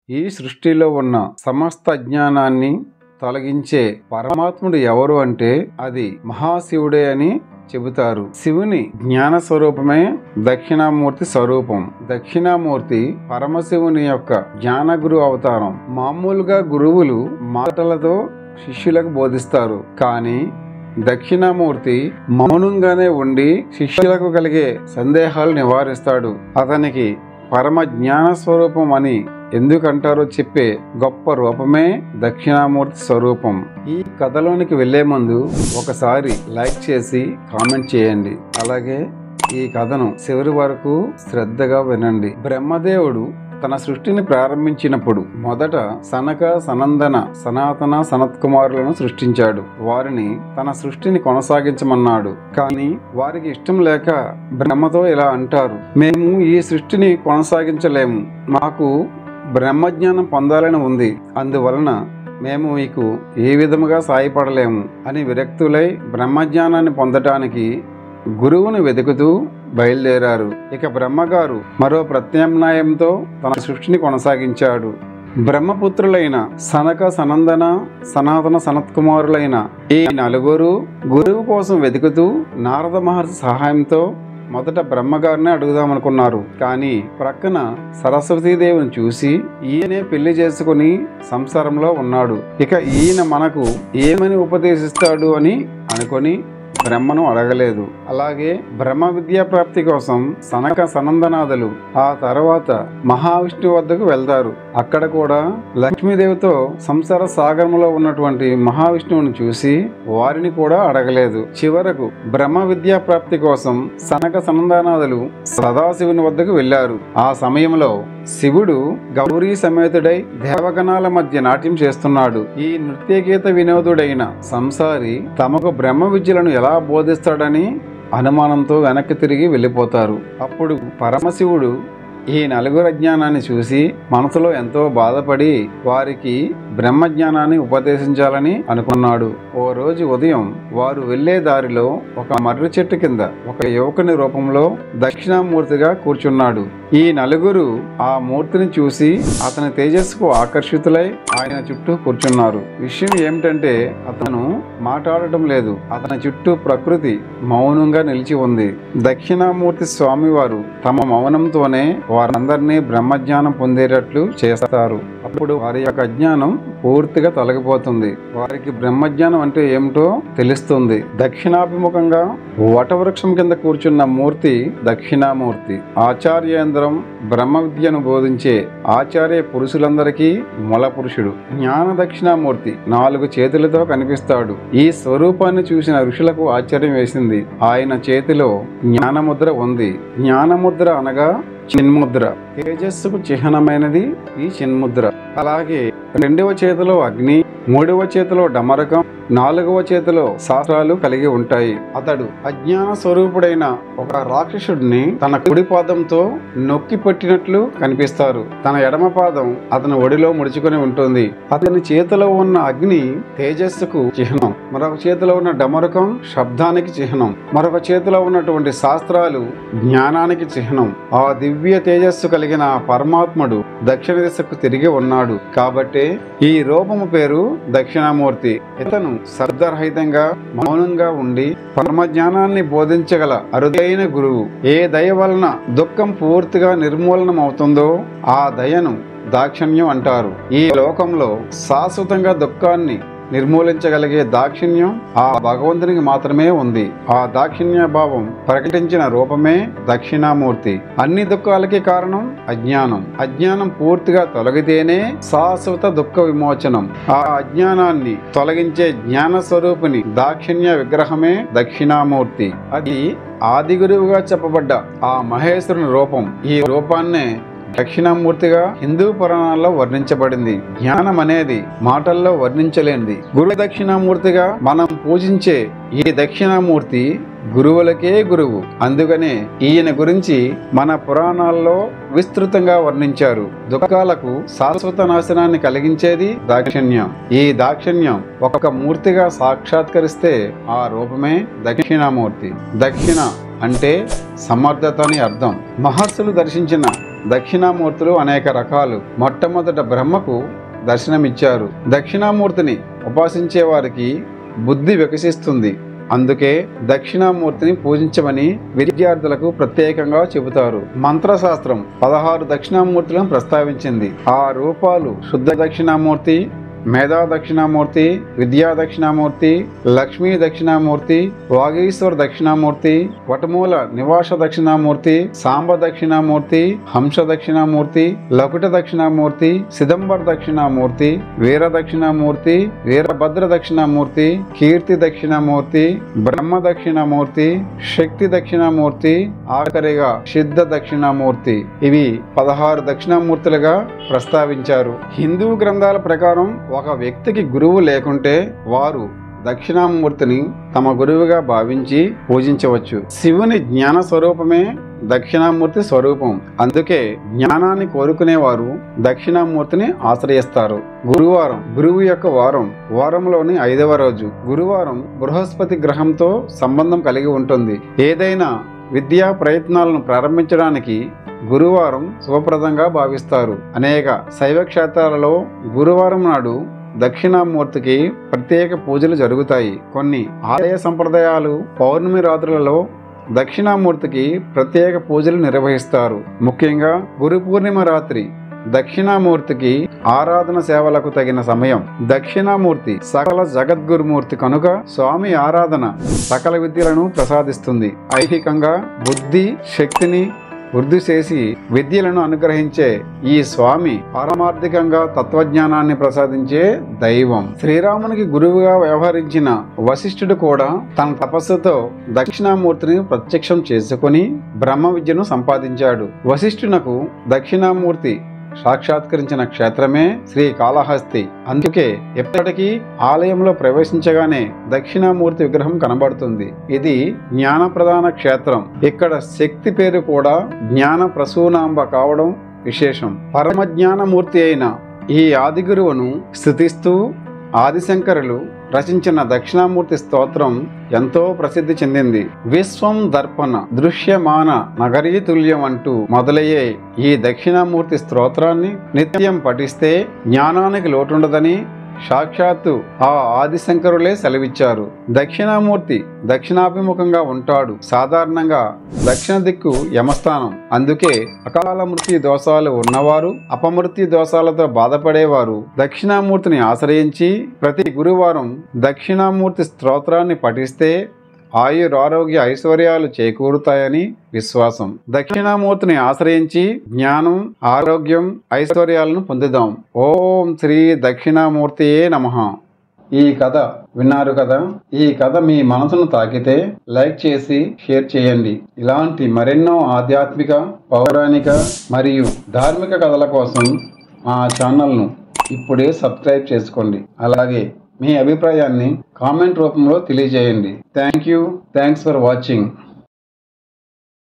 ఈ సృష్టిలో ఉన్న సమస్త అజ్ఞానాన్ని తొలగించే పరమాత్ముడు ఎవరు అంటే అది మహాశివుడే అని చెబుతారు. శివుని జ్ఞాన స్వరూపమే దక్షిణామూర్తి స్వరూపం. దక్షిణామూర్తి పరమశివుని యొక్క జ్ఞాన గురు అవతారం. మామూలుగా గురువులు మాటలతో శిష్యులకు బోధిస్తారు, కానీ దక్షిణామూర్తి మౌనంగానే ఉండి శిష్యులకు కలిగే సందేహాలు నివారిస్తాడు. అతనికి పరమ జ్ఞాన స్వరూపం అని ఎందుకంటారో చెప్పే గొప్ప రూపమే దక్షిణామూర్తి స్వరూపం. ఈ కథలోనికి వెళ్లే ముందు ఒకసారి లైక్ చేసి కామెంట్ చేయండి. అలాగే ఈ కథను చివరి వరకు శ్రద్ధగా వినండి. బ్రహ్మదేవుడు తన సృష్టిని ప్రారంభించినప్పుడు మొదట సనక, సనందన, సనాతన, సనత్కుమారులను సృష్టించాడు. వారిని తన సృష్టిని కొనసాగించమన్నాడు. కానీ వారికి ఇష్టం లేక బ్రహ్మతో ఇలా అంటారు: మేము ఈ సృష్టిని కొనసాగించలేము, మాకు బ్రహ్మజ్ఞానం పొందాలని ఉంది, అందువలన మేము మీకు ఏ విధముగా సాయపడలేము అని విరక్తులై బ్రహ్మజ్ఞానాన్ని పొందటానికి గురువును వెతుకుతూ బయలుదేరారు. ఇక బ్రహ్మగారు మరో ప్రత్యామ్నాయంతో తన సృష్టిని కొనసాగించాడు. బ్రహ్మపుత్రులైన సనక, సనందన, సనాతన, సనత్కుమారులైన ఈ నలుగురు గురువు కోసం వెతుకుతూ నారద మహర్షి సహాయంతో మొదట బ్రహ్మగారినే అడుగుదామనుకున్నారు. కానీ ప్రక్కన సరస్వతీదేవిని చూసి ఈయనే పెళ్లి చేసుకుని సంసారంలో ఉన్నాడు, ఇక ఈయన మనకు ఏమని ఉపదేశిస్తాడు అని అనుకొని బ్రహ్మను అడగలేదు. అలాగే బ్రహ్మ విద్యా ప్రాప్తి కోసం సనక, సనందనాథులు ఆ తర్వాత మహావిష్ణువు వద్దకు వెళ్తారు. అక్కడ కూడా లక్ష్మీదేవితో సంసార సాగరంలో ఉన్నటువంటి మహావిష్ణువుని చూసి వారిని కూడా అడగలేదు. చివరకు బ్రహ్మ విద్యా ప్రాప్తి కోసం సనక, సనందనాథులు సదాశివుని వద్దకు వెళ్లారు. ఆ సమయంలో శివుడు గౌరీ సమేతుడై దేవగణాల మధ్య నాట్యం చేస్తున్నాడు. ఈ నృత్యగీత వినోదుడైన సంసారి తమకు బ్రహ్మ విద్యలను ఎలా బోధిస్తాడని అనుమానంతో వెనక్కి తిరిగి వెళ్ళిపోతారు. అప్పుడు పరమశివుడు ఈ నలుగురు అజ్ఞానాన్ని చూసి మనసులో ఎంతో బాధపడి వారికి బ్రహ్మజ్ఞానాన్ని ఉపదేశించాలని అనుకున్నాడు. ఓ రోజు ఉదయం వారు వెళ్లే దారిలో ఒక మర్రి చెట్టు కింద ఒక యువకుని రూపంలో దక్షిణామూర్తిగా కూర్చున్నాడు. ఈ నలుగురు ఆ మూర్తిని చూసి అతని తేజస్సుకు ఆకర్షితులై ఆయన చుట్టూ కూర్చున్నారు. విషయం ఏమిటంటే అతను మాట్లాడటం లేదు. అతని చుట్టూ ప్రకృతి మౌనంగా నిలిచి ఉంది. దక్షిణామూర్తి స్వామివారు తమ మౌనంతోనే వారందరినీ బ్రహ్మజ్ఞానం పొందేటట్లు చేస్తారు. అప్పుడు వారి యొక్క అజ్ఞానం పూర్తిగా తొలగిపోతుంది. వారికి బ్రహ్మజ్ఞానం అంటే ఏమిటో తెలుస్తుంది. దక్షిణాభిముఖంగా వటవృక్షం కింద కూర్చున్న మూర్తి దక్షిణామూర్తి. ఆచార్యేంద్రం బ్రహ్మ విద్యను బోధించే ఆచార్య పురుషులందరికీ మూల పురుషుడు. జ్ఞాన దక్షిణామూర్తి 4 చేతులతో కనిపిస్తాడు. ఈ స్వరూపాన్ని చూసిన ఋషులకు ఆశ్చర్యం వేసింది. ఆయన చేతిలో జ్ఞానముద్ర ఉంది. జ్ఞానముద్ర అనగా చిన్ముద్ర. తేజస్సుకు చిహ్నమైనది ఈ చిన్ముద్ర. అలాగే 2వ చేతిలో అగ్ని, 3వ చేతిలో డమరకం, 4వ చేతిలో శాస్త్రాలు కలిగి ఉంటాయి. అతడు అజ్ఞాన స్వరూపుడైన ఒక రాక్షసుడిని తన కుడి పాదంతో నొక్కి పెట్టినట్లు కనిపిస్తారు. తన ఎడమ పాదం అతని ఒడిలో ముడుచుకొని ఉంటుంది. అతని చేతిలో ఉన్న అగ్ని తేజస్సుకు చిహ్నం, మరొక చేతిలో ఉన్న డమరకం శబ్దానికి చిహ్నం, మరొక చేతిలో ఉన్నటువంటి శాస్త్రాలు జ్ఞానానికి చిహ్నం. ఆ దివ్య తేజస్సు కలిగిన పరమాత్ముడు దక్షిణ దిశకు తిరిగి ఉన్నాడు. కాబట్టి ఈ రూపము పేరు దక్షిణామూర్తి. ఇతను శబ్దరహితంగా మౌనంగా ఉండి పరమజ్ఞానాన్ని బోధించగల అరుదైన గురువు. ఏ దయ వలన దుఃఖం పూర్తిగా నిర్మూలనం అవుతుందో ఆ దయను దాక్షిణ్యం అంటారు. ఈ లోకంలో శాశ్వతంగా దుఃఖాన్ని నిర్మూలించగలిగే దాక్షిణ్యం ఆ భగవంతునికి మాత్రమే ఉంది. ఆ దాక్షిణ్య భావం ప్రకటించిన రూపమే దక్షిణామూర్తి. అన్ని దుఃఖాలకి కారణం అజ్ఞానం. అజ్ఞానం పూర్తిగా తొలగితేనే శాశ్వత దుఃఖ విమోచనం. ఆ అజ్ఞానాన్ని తొలగించే జ్ఞాన స్వరూపిణి దాక్షిణ్య విగ్రహమే దక్షిణామూర్తి. అది ఆది గురువుగా చెప్పబడ్డ ఆ మహేశ్వరుని రూపం. ఈ రూపాన్నే దక్షిణామూర్తిగా హిందూ పురాణాల్లో వర్ణించబడింది. జ్ఞానం అనేది మాటల్లో వర్ణించలేనిది. గురు దక్షిణామూర్తిగా మనం పూజించే ఈ దక్షిణామూర్తి గురువులకే గురువు. అందుకనే ఈయన గురించి మన పురాణాల్లో విస్తృతంగా వర్ణించారు. దుఃఖాలకు శాశ్వత నాశనాన్ని కలిగించేది దాక్షిణ్యం. ఈ దాక్షిణ్యం ఒక మూర్తిగా సాక్షాత్కరిస్తే ఆ రూపమే దక్షిణామూర్తి. దక్షిణ అంటే సమర్థత అని అర్థం. మహర్షులు దర్శించిన దక్షిణామూర్తులు అనేక రకాలు. మొట్టమొదట బ్రహ్మకు దర్శనమిచ్చారు. దక్షిణామూర్తిని ఉపాసించే వారికి బుద్ధి వికసిస్తుంది. అందుకే దక్షిణామూర్తిని పూజించమని విద్యార్థులకు ప్రత్యేకంగా చెబుతారు. మంత్రశాస్త్రం 16 దక్షిణామూర్తులను ప్రస్తావించింది. ఆ రూపాలు శుద్ధ దక్షిణామూర్తి, మేధా దక్షిణామూర్తి, విద్యా దక్షిణామూర్తి, లక్ష్మీ దక్షిణామూర్తి, వాగీశ్వర దక్షిణామూర్తి, వటమూల నివాస దక్షిణామూర్తి, సాంబ దక్షిణామూర్తి, హంస దక్షిణామూర్తి, లకుట దక్షిణామూర్తి, సిదంబర దక్షిణామూర్తి, వీర దక్షిణామూర్తి, వీరభద్ర దక్షిణామూర్తి, కీర్తి దక్షిణామూర్తి, బ్రహ్మ దక్షిణామూర్తి, శక్తి దక్షిణామూర్తి, ఆఖరిగా సిద్ధ దక్షిణామూర్తి. ఇవి 16 దక్షిణామూర్తులుగా ప్రస్తావించారు. హిందూ గ్రంథాల ప్రకారం ఒక వ్యక్తికి గురువు లేకుంటే వారు దక్షిణామూర్తిని తమ గురువుగా భావించి పూజించవచ్చు. శివుని జ్ఞాన స్వరూపమే దక్షిణామూర్తి స్వరూపం. అందుకే జ్ఞానాన్ని కోరుకునేవారు దక్షిణామూర్తిని ఆశ్రయిస్తారు. గురువారం గురువు యొక్క వారం. వారంలోని 5వ రోజు గురువారం బృహస్పతి గ్రహంతో సంబంధం కలిగి ఉంటుంది. ఏదైనా విద్యా ప్రయత్నాలను ప్రారంభించడానికి గురువారం శుభప్రదంగా భావిస్తారు. అనేక శైవ క్షేత్రాలలో గురువారం నాడు దక్షిణామూర్తికి ప్రత్యేక పూజలు జరుగుతాయి. కొన్ని ఆలయ సంప్రదాయాలు పౌర్ణమి రాత్రులలో దక్షిణామూర్తికి ప్రత్యేక పూజలు నిర్వహిస్తారు. ముఖ్యంగా గురు పూర్ణిమ రాత్రి దక్షిణామూర్తికి ఆరాధన సేవలకు తగిన సమయం. దక్షిణామూర్తి సకల జగద్గురుమూర్తి కనుక స్వామి ఆరాధన సకల విద్యలను ప్రసాదిస్తుంది. ఐహికంగా బుద్ధి శక్తిని వృద్ధి చేసి విద్యలను అనుగ్రహించే ఈ స్వామి పారమార్థికంగా తత్వజ్ఞానాన్ని ప్రసాదించే దైవం. శ్రీరామునికి గురువుగా వ్యవహరించిన వశిష్ఠుడు కూడా తన తపస్సుతో దక్షిణామూర్తిని ప్రత్యక్షం చేసుకుని బ్రహ్మ విద్యను సంపాదించాడు. వశిష్ఠునకు దక్షిణామూర్తి సాక్షాత్కరించిన క్షేత్రమే శ్రీకాళహస్తి. అందుకే ఎప్పటికీ ఆలయంలో ప్రవేశించగానే దక్షిణామూర్తి విగ్రహం కనబడుతుంది. ఇది జ్ఞాన ప్రధాన క్షేత్రం. ఇక్కడ శక్తి పేరు కూడా జ్ఞాన ప్రసూనాంబ కావడం విశేషం. పరమజ్ఞానమూర్తి అయిన ఈ ఆదిగురువును స్తుతిస్తూ ఆదిశంకరులు రచించిన దక్షిణామూర్తి స్తోత్రం ఎంతో ప్రసిద్ధి చెందింది. విశ్వం దర్పణ దృశ్యమాన నగరీతుల్యం అంటూ మొదలయ్యే ఈ దక్షిణామూర్తి స్తోత్రాన్ని నిత్యం పఠిస్తే జ్ఞానానికి లోటుండదని సాక్షాత్తు ఆ ఆదిశంకరులే సెలవిచ్చారు. దక్షిణామూర్తి దక్షిణాభిముఖంగా ఉంటాడు. సాధారణంగా దక్షిణ దిక్కు యమస్థానం. అందుకే అకాల మృత్యు దోషాలు ఉన్నవారు, అపమృత్యు దోషాలతో బాధపడేవారు దక్షిణామూర్తిని ఆశ్రయించి ప్రతి గురువారం దక్షిణామూర్తి స్తోత్రాన్ని పఠిస్తే ఆయురారోగ్య ఐశ్వర్యాలు చేకూరుతాయని విశ్వాసం. దక్షిణామూర్తిని ఆశ్రయించి జ్ఞానం, ఆరోగ్యం, ఐశ్వర్యాలను పొందుదాం. ఓం శ్రీ దక్షిణామూర్తియే నమః. ఈ కథ విన్నారు కదా. ఈ కథ మీ మనసును తాకితే లైక్ చేసి షేర్ చేయండి. ఇలాంటి మరెన్నో ఆధ్యాత్మిక, పౌరాణిక మరియు ధార్మిక కథల కోసం మా ఛానల్ను ఇప్పుడే సబ్స్క్రైబ్ చేసుకోండి. అలాగే మీ అభిప్రాయాన్ని కామెంట్ రూపంలో తెలియజేయండి. Thanks for watching.